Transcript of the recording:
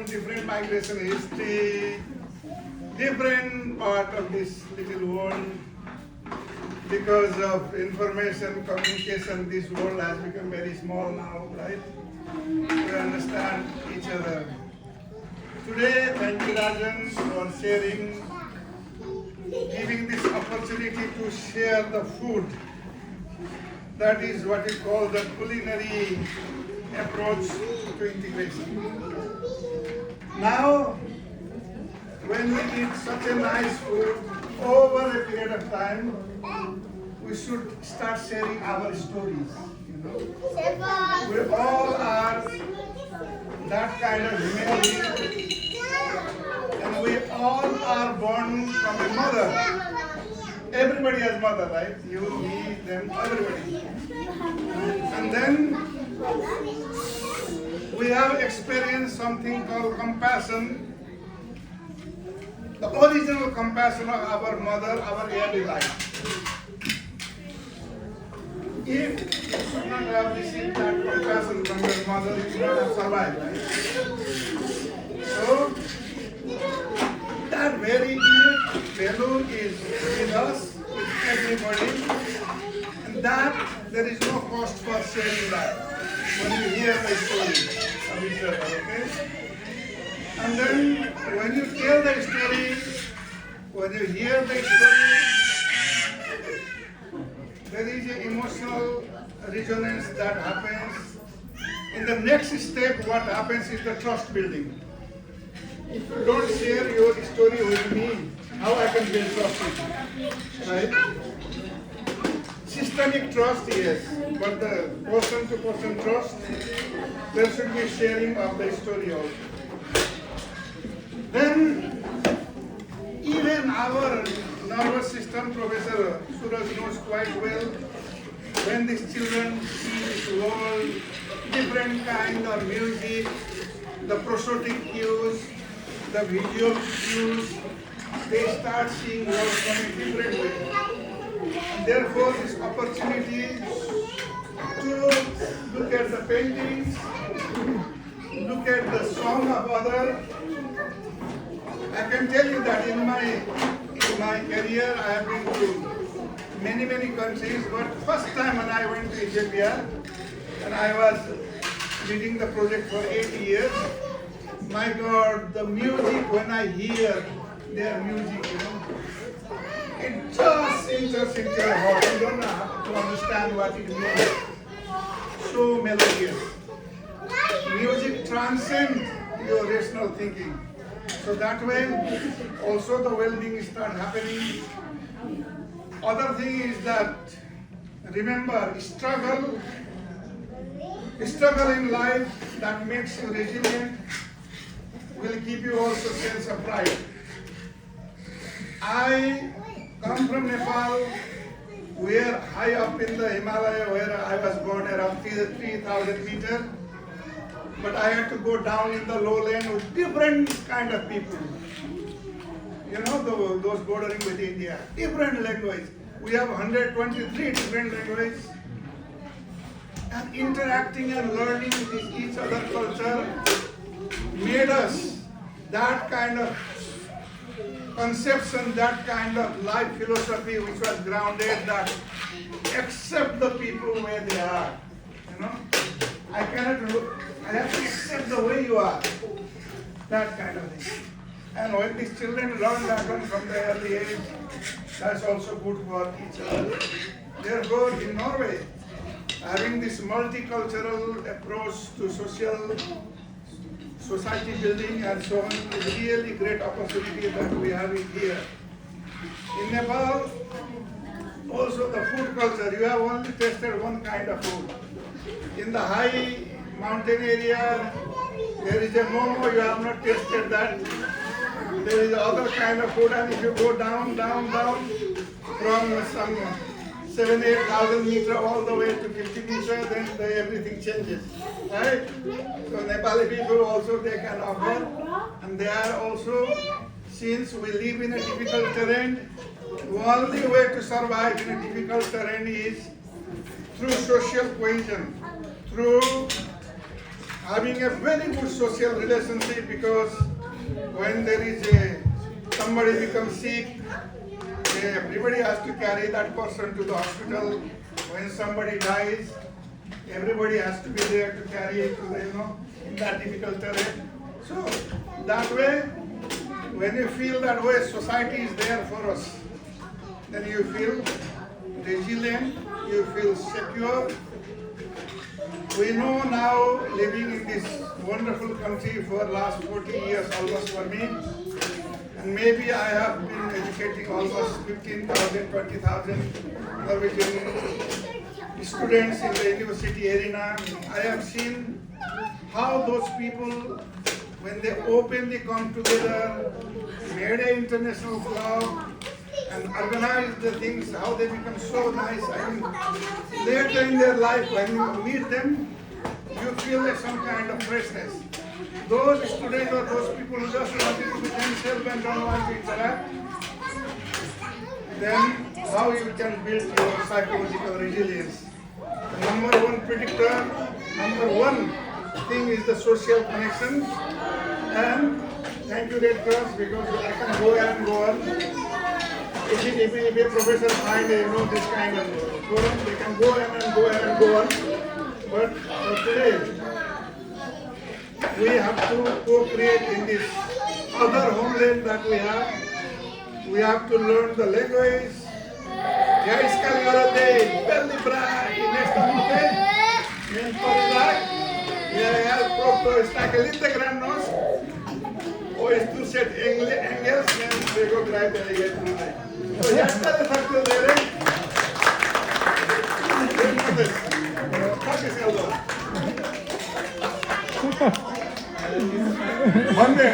from different migration history, different part of this little world. Because of information, communication, this world has become very small now, right? We understand each other. Today, thank you Rajan for sharing, giving this opportunity to share the food. That is what we call the culinary approach to integration. Now, when we eat such a nice food over a period of time, we should start sharing our stories. We all are that kind of human being, and we all are born from a mother. Everybody has mother, right? You, me, them, everybody. And then we have experienced something called compassion, the original compassion of our mother, our early life. If you should not have received that compassion from your mother, you should not have survived, right? So, that very innate value is with us, with everybody, and that there is no cost for sharing that when you hear the story of each other, okay? And then when you tell the story, when you hear the story, there is an emotional resonance that happens. In the next step, what happens is the trust building. If you don't share your story with me, how I can build trust with you, right? Systemic trust, yes, but the person-to-person trust, there should be sharing of the story also. Then, even our nervous system, Professor Suraj knows quite well, when these children see this world, different kind of music, the prosthetic cues, the visual cues, they start seeing world from a different way. And therefore, this opportunity to look at the paintings, look at the song of others. I can tell you that in my career, I have been to many countries, but first time when I went to Ethiopia, and I was leading the project for 8 years, my God, the music, when I hear their music, it just enters into your heart. You don't have to understand what it means. So melodious. Music transcends your rational thinking. So that way, also the well-being start happening. Other thing is that, remember, struggle in life that makes you resilient will give you also sense of pride. I come from Nepal, where high up in the Himalaya, where I was born around 3,000 meters. But I had to go down in the lowland with different kind of people. Those bordering with India, different language. We have 123 different languages. And interacting and learning with each other culture made us that kind of conception, that kind of life philosophy which was grounded that accept the people where they are. I have to accept the way you are. That kind of thing. And when these children learn that one from the early age, that's also good for each other. Therefore, in Norway, having this multicultural approach to society building and so on is really great opportunity that we have it here. In Nepal, also the food culture, you have only tasted one kind of food. In the high mountain area, there is a momo, you have not tasted that. There is other kind of food, and if you go down from some 7,000-8,000 meters all the way to 50 meters, then everything changes, right? So Nepali people also they can offer, and they are also, since we live in a difficult terrain, the only way to survive in a difficult terrain is through social cohesion, through having a very good social relationship, because when there is somebody becomes sick, everybody has to carry that person to the hospital. When somebody dies, everybody has to be there to carry it to the, in that difficult terrain. So that way, when you feel that way, society is there for us, then you feel resilient, you feel secure. We know now, living in this wonderful country for last 40 years almost for me, and maybe I have been educating almost 15,000, 20,000 Norwegian students in the university arena. I have seen how those people, when they openly come together, made an international club, and organize the things, how they become so nice. I mean, later in their life, when you meet them, you feel like some kind of freshness. Those students or those people who just wanted to be themselves and don't want to interact, then how you can build your psychological resilience. The number one predictor, number one thing is the social connection. And thank you, Red Cross, because I can go and go on. If a professor finds this kind of forum, they can go and go and go on. But for today, we have to co-create in this other homeland that we have. We have to learn the language. Jai Skalyorate, belly bright, nesta notte, men parilag, proprio staccalite grannos, o estuset engels, men prego grai delegate tonight. So ya está de facto de rey. One day,